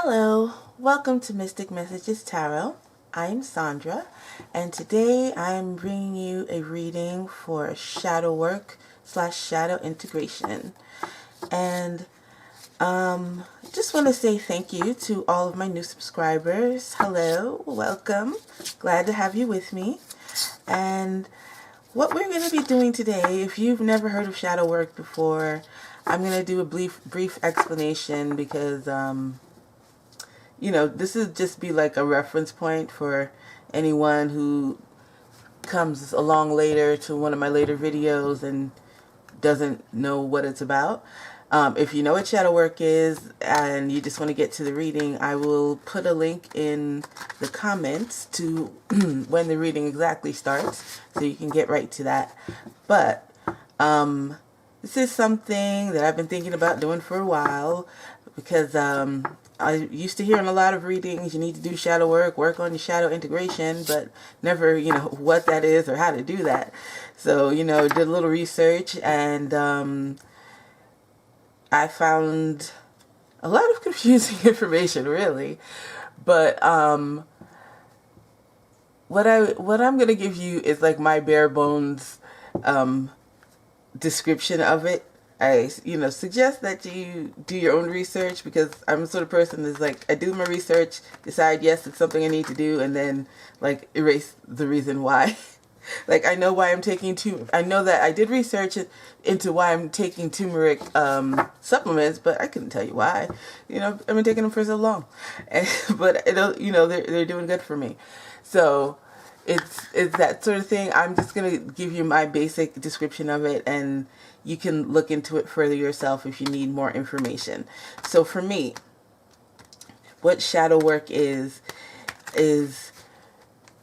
Hello, welcome to Mystic Messages Tarot. I'm Sandra, and today I'm bringing you a reading for shadow work / shadow integration. And just want to say thank you to all of my new subscribers. Hello, welcome. Glad to have you with me. And what we're going to be doing today, if you've never heard of shadow work before, I'm going to do a brief explanation because this is just be like a reference point for anyone who comes along later to one of my later videos and doesn't know what it's about. If you know what shadow work is and you just want to get to the reading, I will put a link in the comments to when the reading exactly starts so you can get right to that. But this is something that I've been thinking about doing for a while because I used to hear in a lot of readings, you need to do shadow work on your shadow integration, but never, what that is or how to do that. So, did a little research and I found a lot of confusing information, really. But what I'm going to give you is like my bare bones description of it. I, suggest that you do your own research because I'm the sort of person that's like, I do my research, decide, yes, it's something I need to do, and then, like, erase the reason why. Like, I know why I'm taking I know that I did research into why I'm taking turmeric supplements, but I couldn't tell you why. I've been taking them for so long. But, they're doing good for me. So, it's that sort of thing. I'm just going to give you my basic description of it, and you can look into it further yourself if you need more information. So for me, what shadow work is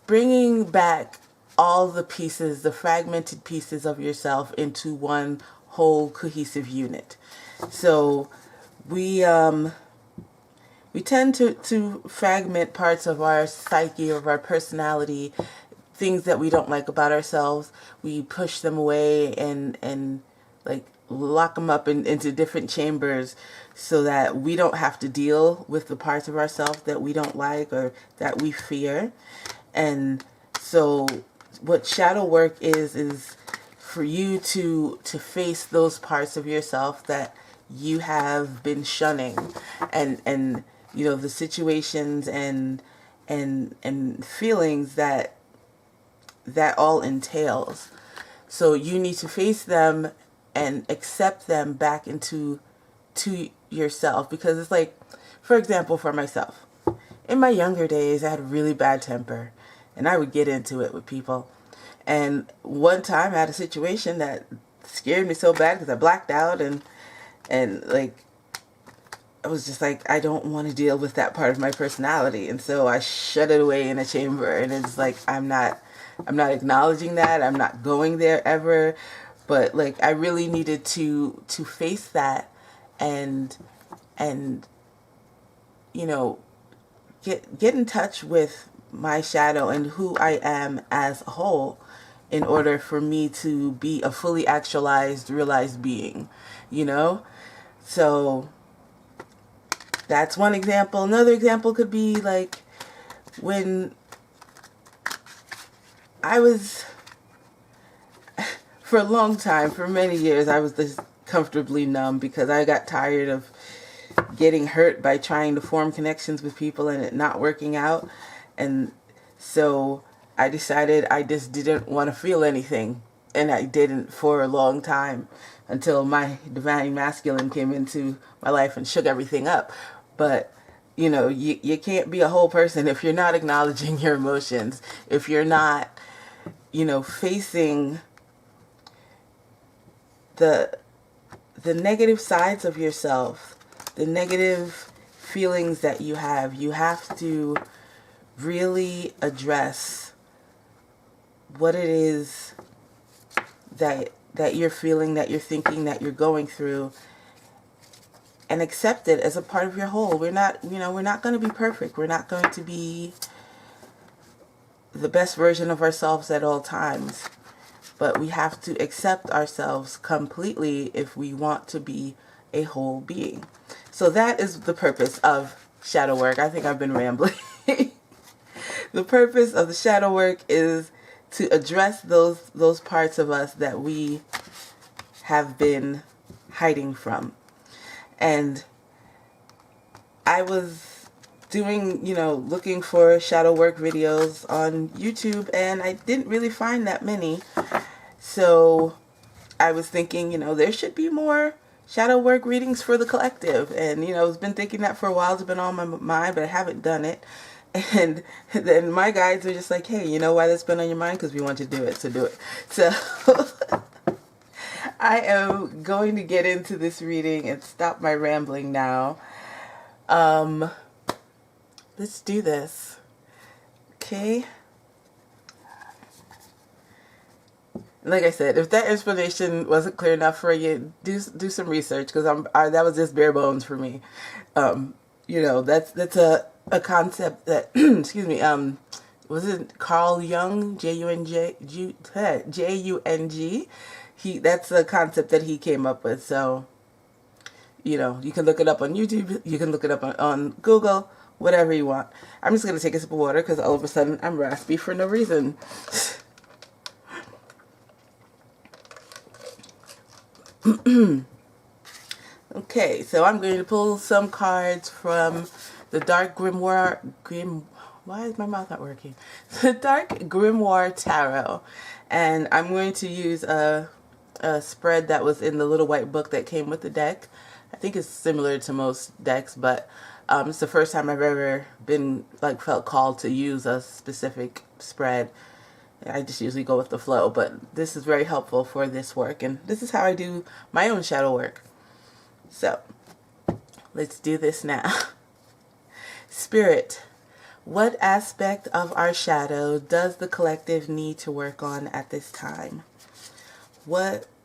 bringing back all the pieces, the fragmented pieces of yourself into one whole cohesive unit. So we tend to fragment parts of our psyche, of our personality, things that we don't like about ourselves. We push them away and like lock them up into different chambers so that we don't have to deal with the parts of ourselves that we don't like or that we fear. And so what shadow work is for you to face those parts of yourself that you have been shunning, and the situations and feelings that all entails. So you need to face them and accept them back to yourself, because it's like, for example, for myself, in my younger days, I had a really bad temper, and I would get into it with people. And one time I had a situation that scared me so bad because I blacked out and like, I was just like, I don't want to deal with that part of my personality. And so I shut it away in a chamber, and it's like, I'm not acknowledging that. I'm not going there ever. But like, I really needed to face that and get in touch with my shadow and who I am as a whole in order for me to be a fully actualized, realized being, So that's one example. Another example could be like when I was, for a long time, for many years, I was just comfortably numb because I got tired of getting hurt by trying to form connections with people and it not working out. And so I decided I just didn't want to feel anything. And I didn't for a long time until my divine masculine came into my life and shook everything up. But, you can't be a whole person if you're not acknowledging your emotions, if you're not, facing the negative sides of yourself, the negative feelings that you have. You have to really address what it is that you're feeling, that you're thinking, that you're going through, and accept it as a part of your whole. We're not going to be perfect. We're not going to be the best version of ourselves at all times. But we have to accept ourselves completely if we want to be a whole being. So that is the purpose of shadow work. I think I've been rambling. The purpose of the shadow work is to address those parts of us that we have been hiding from. And I was doing, looking for shadow work videos on YouTube, and I didn't really find that many. So I was thinking, there should be more shadow work readings for the collective. And, I've been thinking that for a while. It's been on my mind, but I haven't done it. And then my guides are just like, hey, you know why that's been on your mind? Because we want you to do it, so do it. So I am going to get into this reading and stop my rambling now. Let's do this. Okay. Like I said, if that explanation wasn't clear enough for you, do some research, because that was just bare bones for me. That's a concept that excuse me, was it Carl Jung, Jung? That's a concept that he came up with. So, you can look it up on YouTube, you can look it up on Google, whatever you want. I'm just gonna take a sip of water because all of a sudden I'm raspy for no reason. Okay, so I'm going to pull some cards from the Dark Grimoire. Why is my mouth not working? The Dark Grimoire Tarot, and I'm going to use a spread that was in the little white book that came with the deck. I think it's similar to most decks, but it's the first time I've ever felt called to use a specific spread. I just usually go with the flow, but this is very helpful for this work, and this is how I do my own shadow work. So, let's do this now. Spirit, what aspect of our shadow does the collective need to work on at this time? This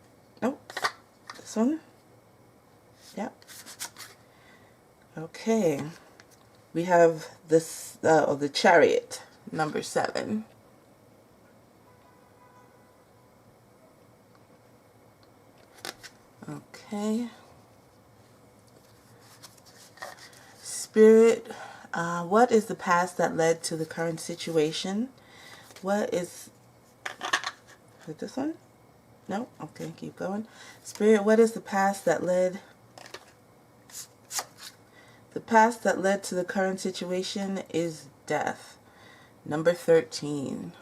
one? Yep. Okay. We have this, the Chariot, number 7. Okay. Spirit, what is the past that led to the current situation? Is it this one? No? Okay, keep going. Spirit, what is the past that led to the current situation is death. Number 13.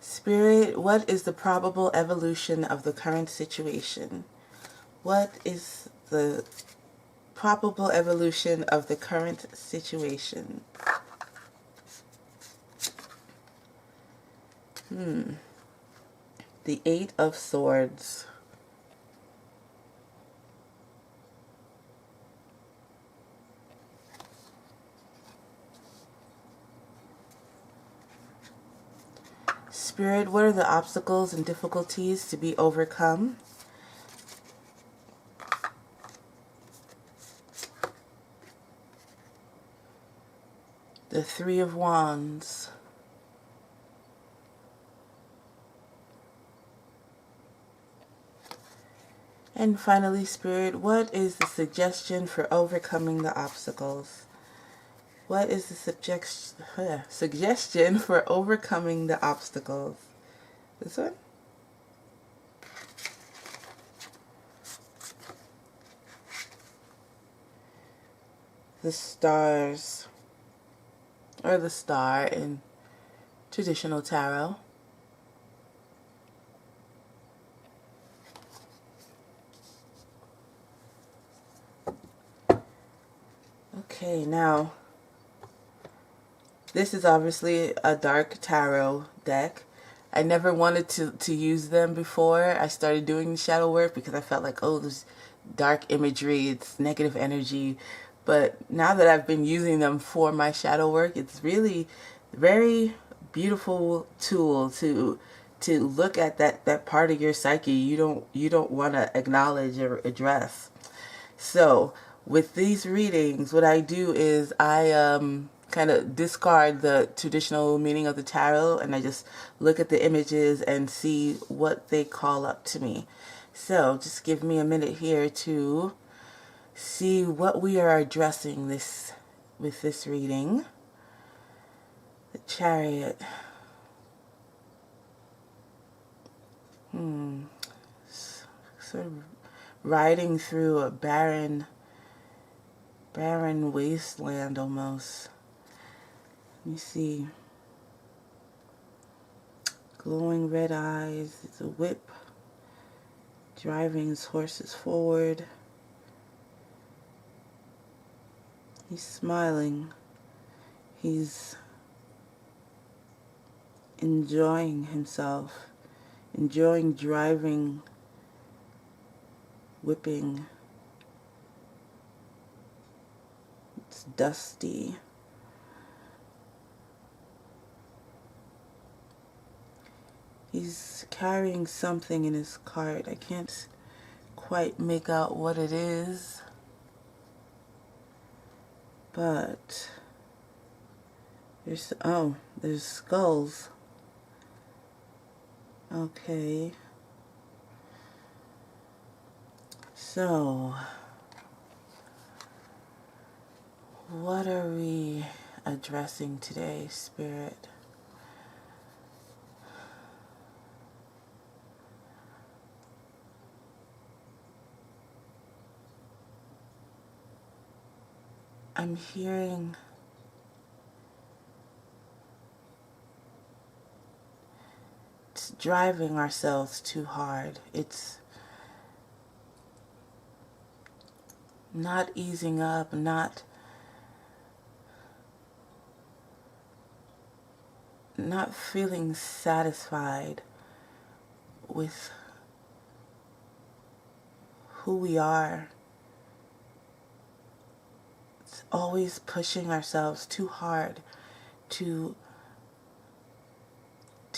Spirit, what is the probable evolution of the current situation? What is the probable evolution of the current situation? The 8 of Swords. Spirit, what are the obstacles and difficulties to be overcome? The 3 of Wands. And finally, Spirit, what is the suggestion for overcoming the obstacles? What is the suggestion for overcoming the obstacles? This one? The stars, or the star in traditional tarot. Okay, now this is obviously a dark tarot deck. I never wanted to use them before I started doing shadow work because I felt like, oh, there's dark imagery, it's negative energy. But now that I've been using them for my shadow work, it's really very beautiful tool to look at that part of your psyche you don't want to acknowledge or address. So with these readings, what I do is I kind of discard the traditional meaning of the tarot, and I just look at the images and see what they call up to me. So just give me a minute here to see what we are addressing with this reading. The Chariot. Sort of riding through a barren wasteland almost. Let me see. Glowing red eyes. It's a whip driving his horses forward. He's smiling. He's enjoying himself, enjoying driving, whipping. It's dusty. He's carrying something in his cart. I can't quite make out what it is, but there's skulls. Okay. So, what are we addressing today, Spirit? I'm hearing it's driving ourselves too hard. It's not easing up, not feeling satisfied with who we are. It's always pushing ourselves too hard to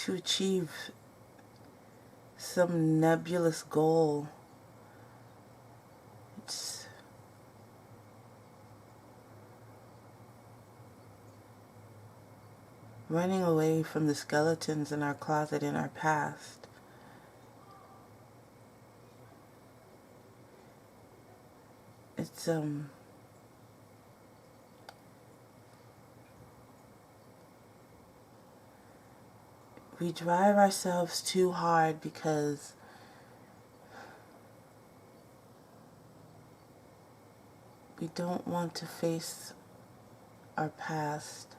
achieve some nebulous goal. It's running away from the skeletons in our closet in our past. It's we drive ourselves too hard because we don't want to face our past.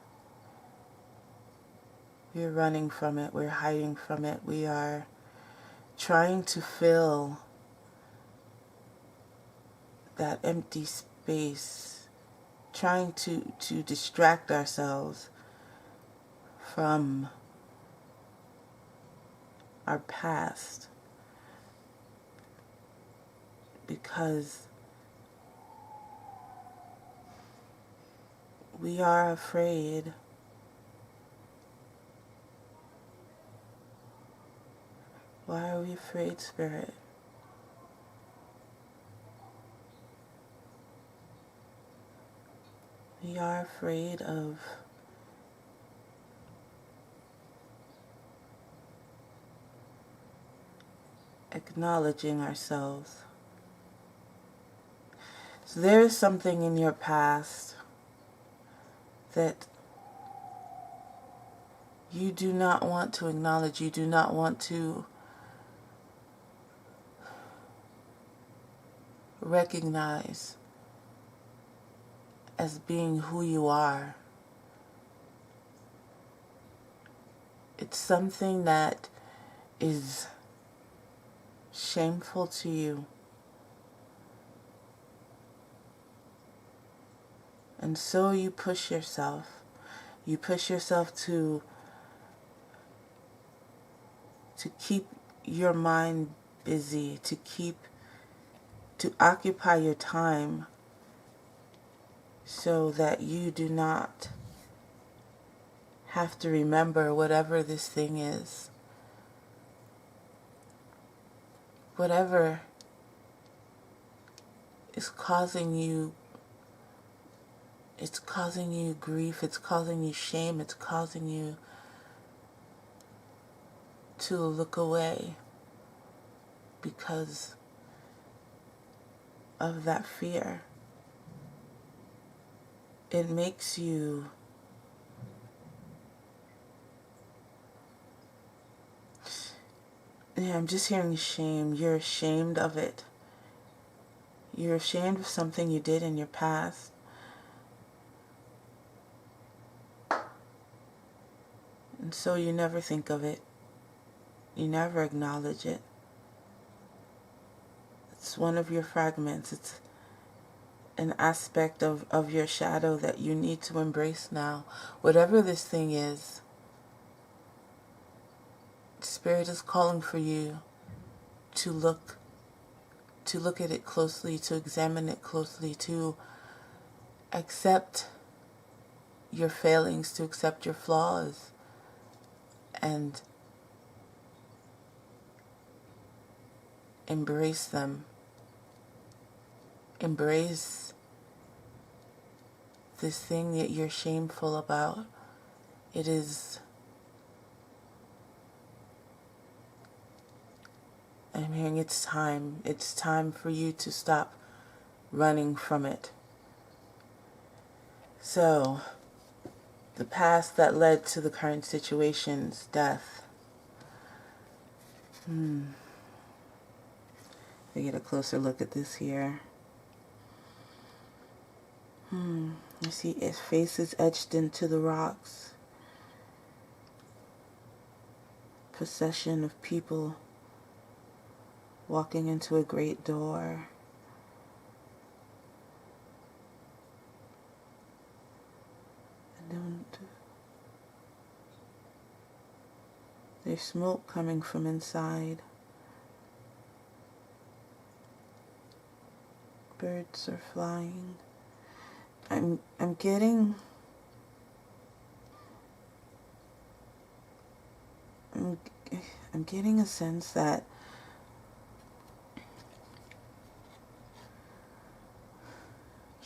We're running from it. We're hiding from it. We are trying to fill that empty space, trying to distract ourselves from our past, because we are afraid Why are we afraid, Spirit? We are afraid of acknowledging ourselves. So there is something in your past that you do not want to acknowledge, you do not want to recognize as being who you are. It's something that is shameful to you. And so you push yourself. You push yourself to keep your mind busy, to occupy your time so that you do not have to remember whatever this thing is. Whatever is causing you, it's causing you grief, it's causing you shame, it's causing you to look away. because of that fear. It makes you I'm just hearing shame. You're ashamed of it. You're ashamed of something you did in your past. And so you never think of it. You never acknowledge it. It's one of your fragments. It's an aspect of your shadow that you need to embrace now. Whatever this thing is, Spirit is calling for you to look at it closely, to examine it closely, to accept your failings, to accept your flaws, and embrace them. Embrace this thing that you're shameful about. It is, I'm hearing it's time. It's time for you to stop running from it. So, the past that led to the current situation's death. Let me get a closer look at this here. You see its faces etched into the rocks. Procession of people walking into a great door. And there's smoke coming from inside. Birds are flying. I'm getting a sense that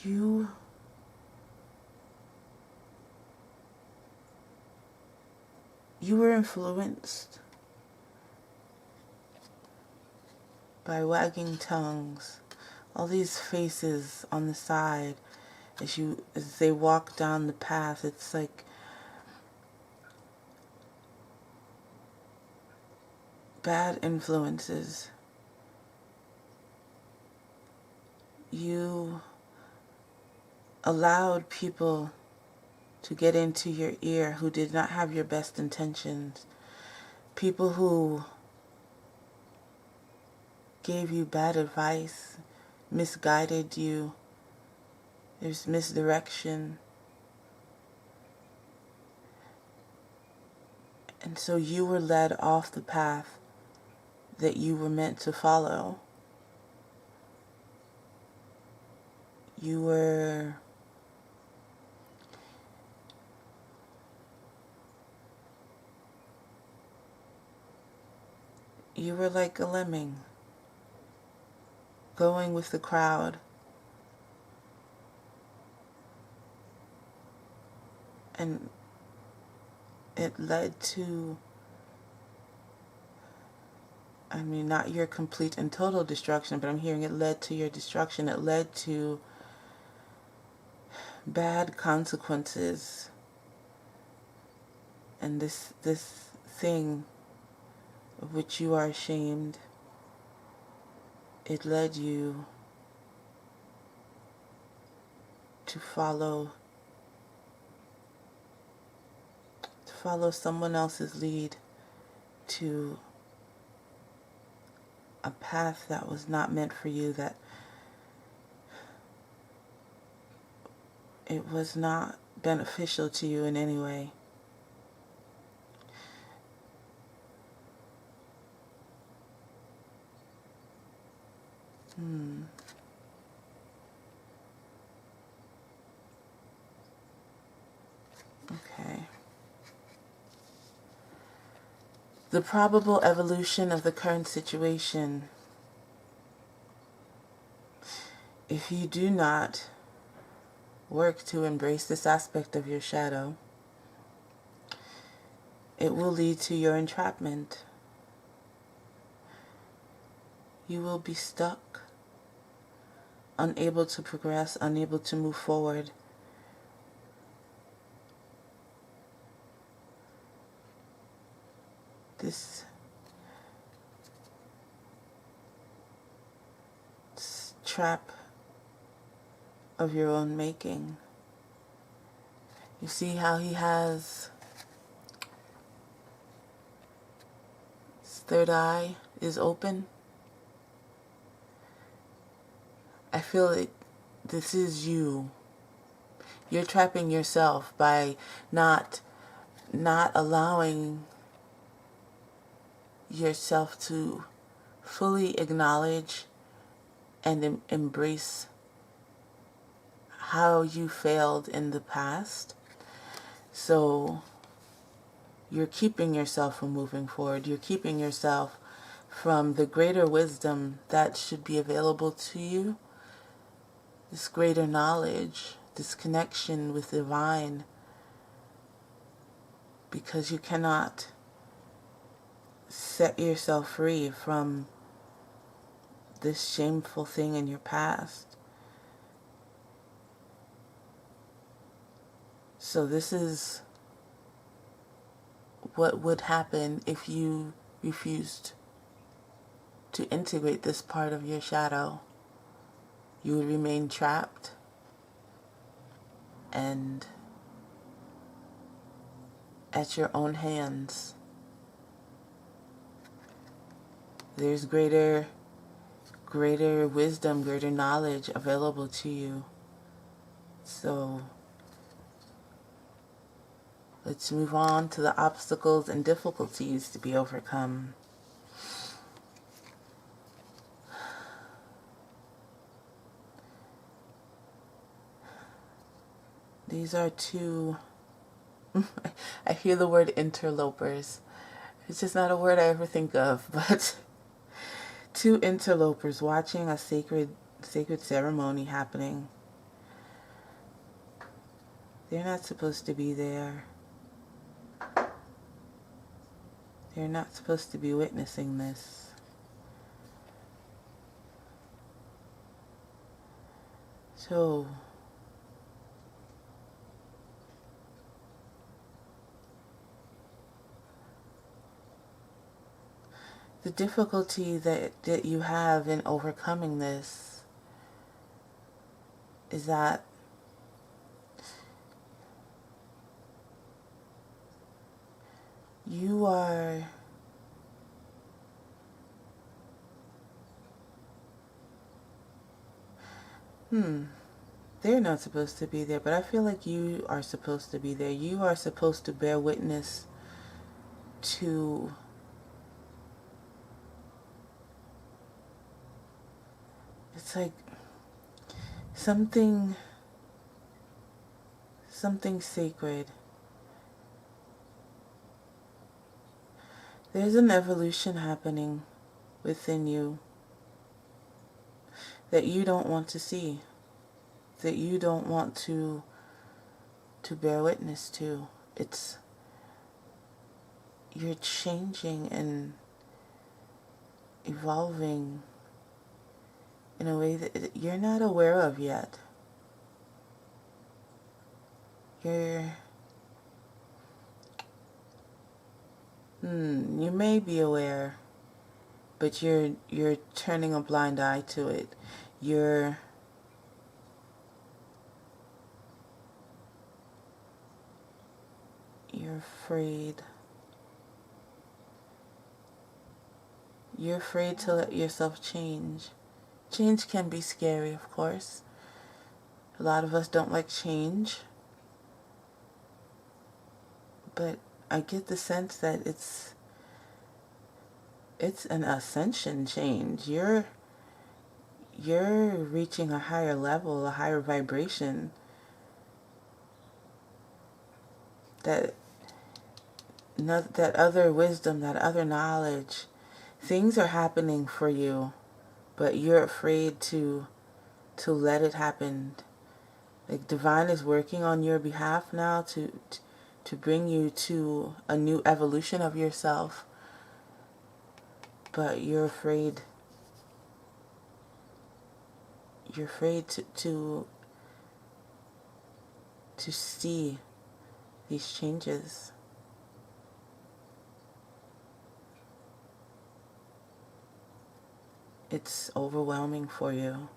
you were influenced by wagging tongues, all these faces on the side as they walk down the path. It's like bad influences. You allowed people to get into your ear who did not have your best intentions. People who gave you bad advice, misguided you. There's misdirection. And so you were led off the path that you were meant to follow. You were like a lemming, going with the crowd. And it led to, not your complete and total destruction, but I'm hearing it led to your destruction. It led to bad consequences. And this thing of which you are ashamed, it led you to follow someone else's lead, to a path that was not meant for you, that it was not beneficial to you in any way. Okay. The probable evolution of the current situation. If you do not work to embrace this aspect of your shadow, it will lead to your entrapment. you will be stuck, unable to progress, unable to move forward. This trap of your own making. You see how he has his third eye is open? I feel like this is you. You're trapping yourself by not allowing yourself to fully acknowledge and embrace how you failed in the past. So you're keeping yourself from moving forward. You're keeping yourself from the greater wisdom that should be available to you, this greater knowledge, this connection with the divine, because you cannot set yourself free from this shameful thing in your past. So this is what would happen if you refused to integrate this part of your shadow. You would remain trapped and at your own hands. There's greater wisdom, greater knowledge available to you. So let's move on to the obstacles and difficulties to be overcome. These are two, I hear the word interlopers. It's just not a word I ever think of, but two interlopers watching a sacred ceremony happening. They're not supposed to be there. They're not supposed to be witnessing this. So the difficulty that you have in overcoming this is that you are they're not supposed to be there, but I feel like you are supposed to be there. You are supposed to bear witness to it's like something sacred. There's an evolution happening within you that you don't want to see, that you don't want to bear witness to. You're changing and evolving in a way that you're not aware of yet. You may be aware, but you're turning a blind eye to it. You're afraid. You're afraid to let yourself change. Change can be scary, of course. A lot of us don't like change. But I get the sense that it's an ascension change. You're reaching a higher level, a higher vibration. That other wisdom, that other knowledge, things are happening for you, but you're afraid to let it happen. Like divine is working on your behalf now to bring you to a new evolution of yourself, but you're afraid you're afraid to see these changes. It's overwhelming for you.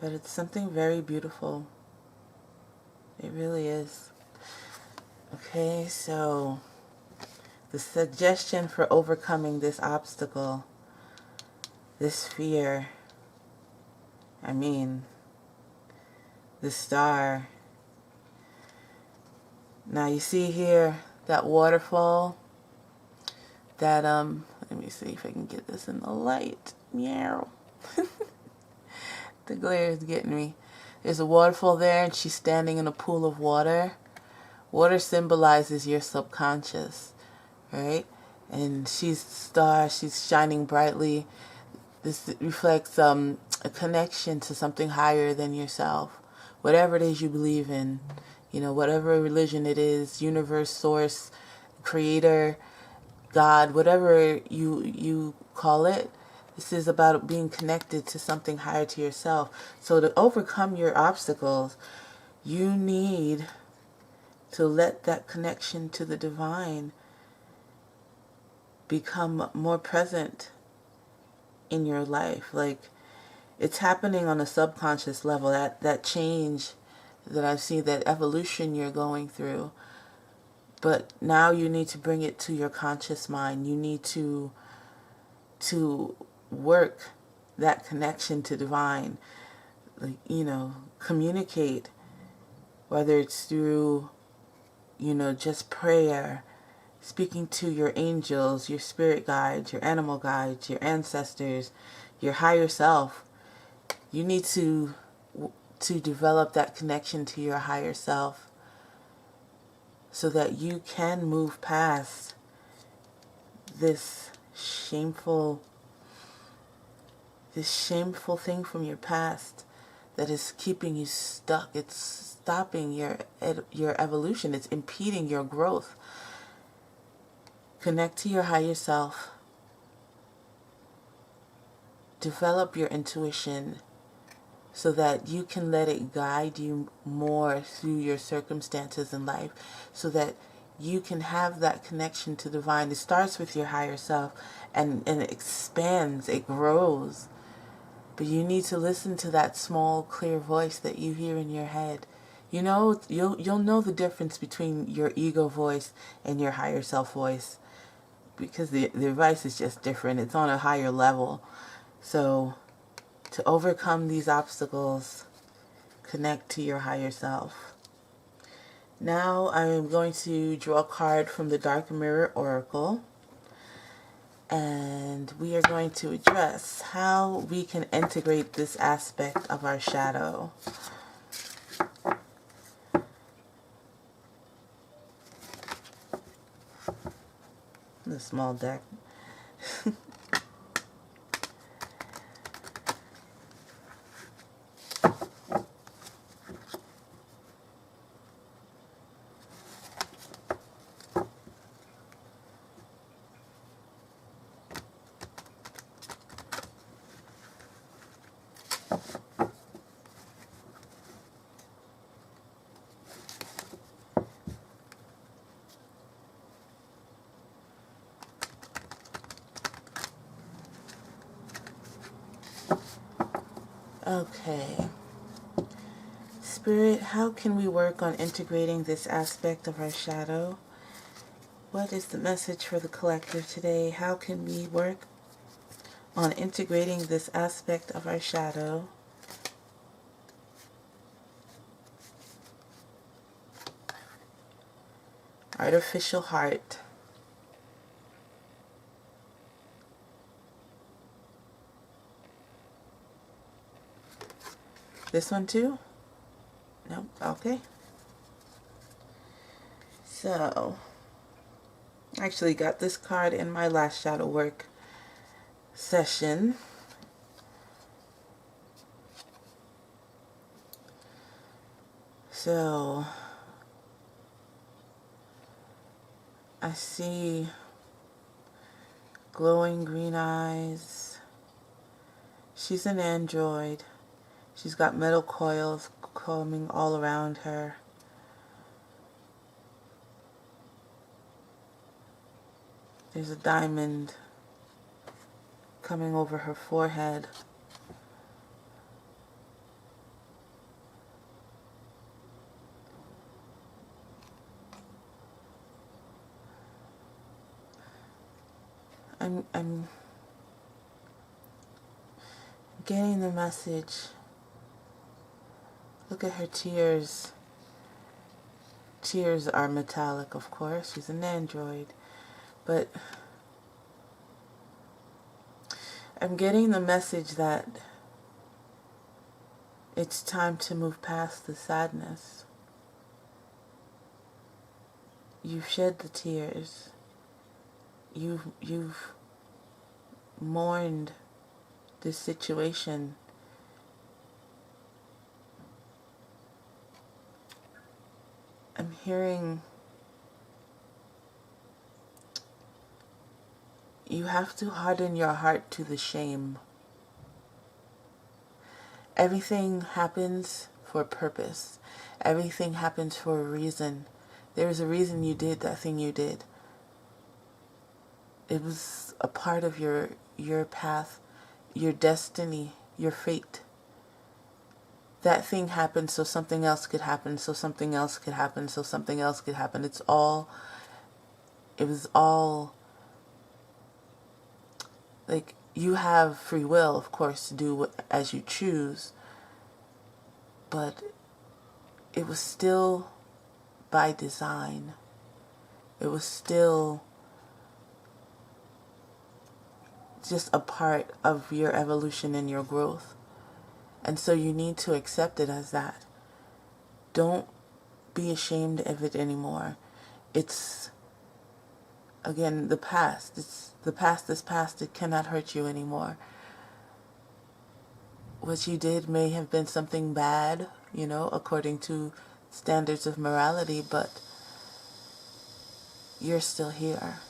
But it's something very beautiful. It really is. Okay, so the suggestion for overcoming this obstacle, this fear, the star. Now you see here that waterfall, that let me see if I can get this in the light. Meow. The glare is getting me. There's a waterfall there, and she's standing in a pool of water. Water symbolizes your subconscious, right? And she's the star, she's shining brightly. This reflects a connection to something higher than yourself. Whatever it is you believe in, whatever religion it is, universe, source, creator, God, whatever you call it, this is about being connected to something higher to yourself. So to overcome your obstacles, you need to let that connection to the divine become more present in your life. Like, it's happening on a subconscious level, that change that I see, that evolution you're going through. But now you need to bring it to your conscious mind. You need to work that connection to divine. Like, communicate, whether it's through, just prayer, speaking to your angels, your spirit guides, your animal guides, your ancestors, your higher self. You need to develop that connection to your higher self so that you can move past this shameful thing from your past that is keeping you stuck. It's stopping your evolution. It's impeding your growth. Connect to your higher self. Develop your intuition so that you can let it guide you more through your circumstances in life, so that you can have that connection to divine. It starts with your higher self and it expands, it grows. But you need to listen to that small, clear voice that you hear in your head. You'll know the difference between your ego voice and your higher self voice, because the advice is just different. It's on a higher level. So to overcome these obstacles, connect to your higher self. Now I am going to draw a card from the Dark Mirror Oracle, and we are going to address how we can integrate this aspect of our shadow. The small deck. Okay. Spirit, how can we work on integrating this aspect of our shadow? What is the message for the collective today? How can we work on integrating this aspect of our shadow? Artificial heart. This one too? Nope. Okay. So, I actually got this card in my last shadow work session. So, I see glowing green eyes, She's an android. She's got metal coils coming all around her. There's a diamond coming over her forehead. I'm getting the message. Look at her tears. Tears are metallic, of course. She's an android. But I'm getting the message that it's time to move past the sadness. You've shed the tears. You've mourned this situation. I'm hearing you have to harden your heart to the shame. Everything happens for a purpose. Everything happens for a reason. There is a reason you did that thing you did. It was a part of your path, your destiny, your fate. That thing happened so something else could happen, so something else could happen, so something else could happen. It was all, like, you have free will, of course, to do as you choose, but it was still by design. It was still just a part of your evolution and your growth. And so you need to accept it as that. Don't be ashamed of it anymore. It's, again, the past. It's the past is past. It cannot hurt you anymore. What you did may have been something bad, according to standards of morality, but you're still here.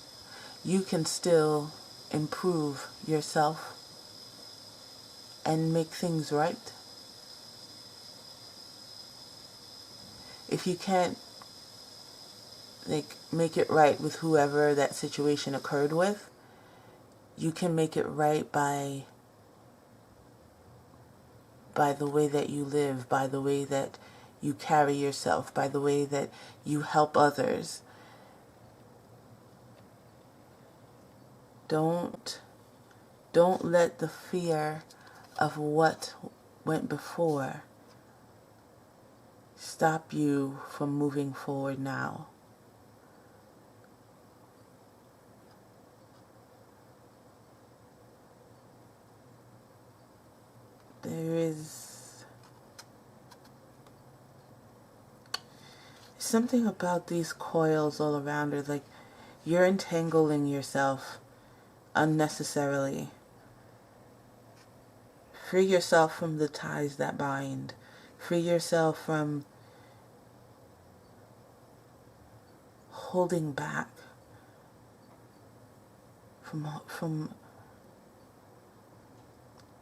You can still improve yourself and make things right. If you can't make it right with whoever that situation occurred with, you can make it right by the way that you live, by the way that you carry yourself, by the way that you help others. Don't let the fear of what went before stop you from moving forward now. There is something about these coils all around her, like you're entangling yourself unnecessarily. Free yourself from the ties that bind. Free yourself from holding back, from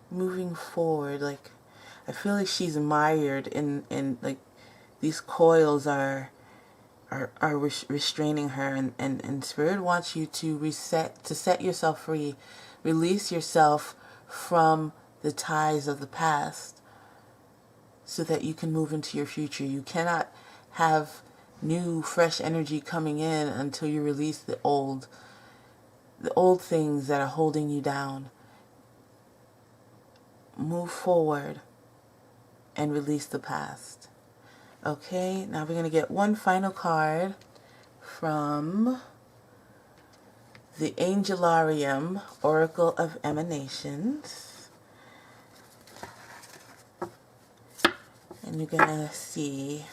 moving forward. Like, I feel like she's mired in like these coils are restraining her, and Spirit wants you to set yourself free, release yourself from the ties of the past so that you can move into your future. You cannot have new, fresh energy coming in until you release the old things that are holding you down. Move forward and release the past. Okay, now we're going to get one final card from the Angelarium, Oracle of Emanations. And you're going to see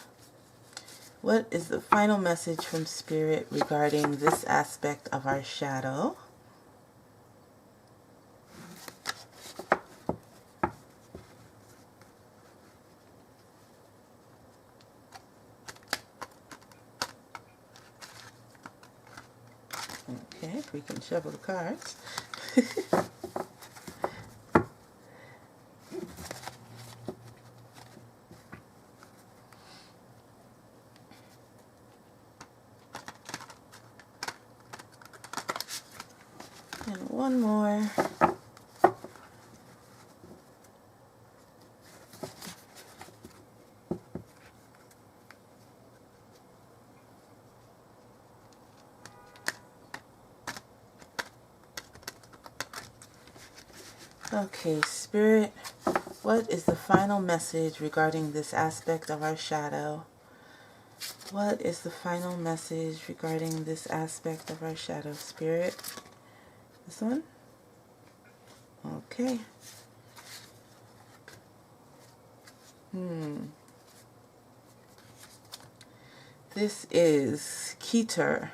what is the final message from Spirit regarding this aspect of our shadow. Okay, if we can shuffle the cards. And one more. Okay, Spirit, what is the final message regarding this aspect of our shadow? What is the final message regarding this aspect of our shadow, Spirit? This one? Okay. This is Keter,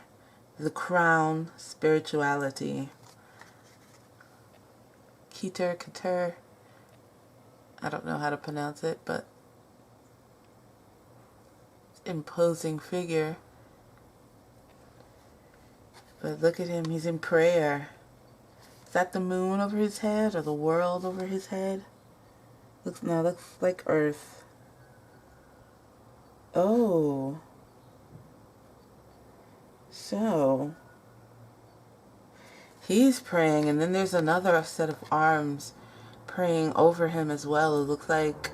the crown spirituality. Keter, I don't know how to pronounce it, but imposing figure. But look at him, he's in prayer. Is that the moon over his head or the world over his head? Looks like Earth. Oh. So he's praying, and then there's another set of arms praying over him as well. It looks like,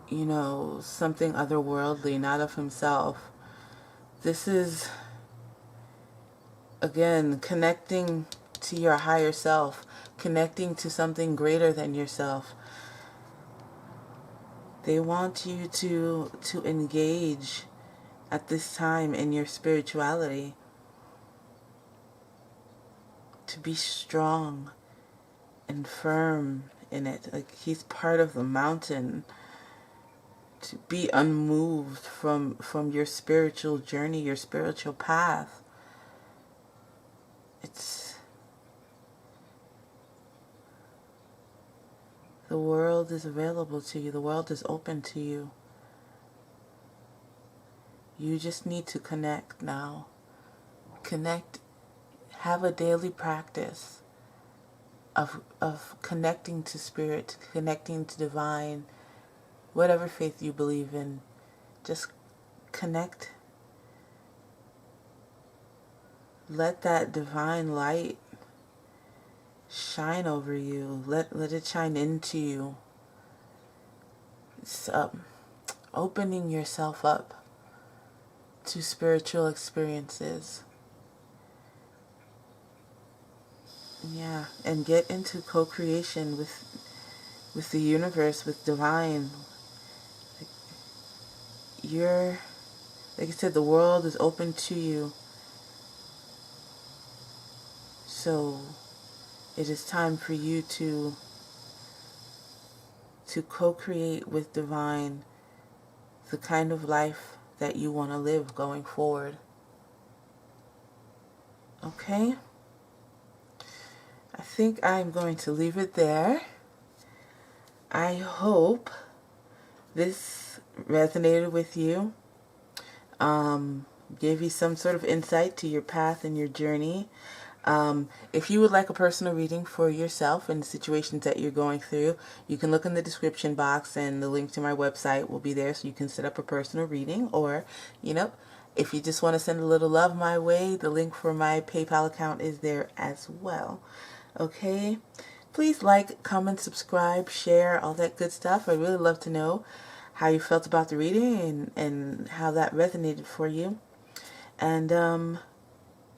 you know, something otherworldly, not of himself. This is, again, connecting to your higher self, connecting to something greater than yourself. They want you to engage at this time in your spirituality, to be strong and firm in it. Like he's part of the mountain. To be unmoved from your spiritual journey, your spiritual path. The world is available to you. The world is open to you. You just need to connect now. Connect. Have a daily practice of connecting to spirit, connecting to divine, whatever faith you believe in. Just connect. Let that divine light shine over you. Let it shine into you. It's opening yourself up to spiritual experiences. Yeah, and get into co-creation with the universe, with divine. Like I said, the world is open to you. So it is time for you to co-create with divine the kind of life that you want to live going forward. Okay? I think I'm going to leave it there. I hope this resonated with you, gave you some sort of insight to your path and your journey. If you would like a personal reading for yourself and the situations that you're going through, you can look in the description box and the link to my website will be there so you can set up a personal reading. Or, you know, if you just want to send a little love my way, the link for my PayPal account is there as well. Okay? Please like, comment, subscribe, share, all that good stuff. I'd really love to know how you felt about the reading and how that resonated for you. And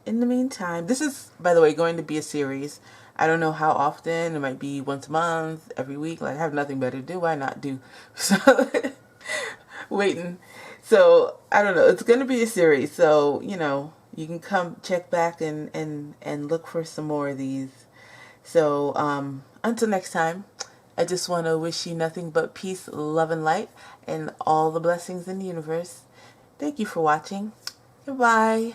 in the meantime, this is, by the way, going to be a series. I don't know how often. It might be once a month, every week. Like, I have nothing better to do. Why not do? So, waiting. So, I don't know. It's going to be a series. So, you know, you can come check back and look for some more of these. So, until next time, I just want to wish you nothing but peace, love, and light, and all the blessings in the universe. Thank you for watching. Goodbye.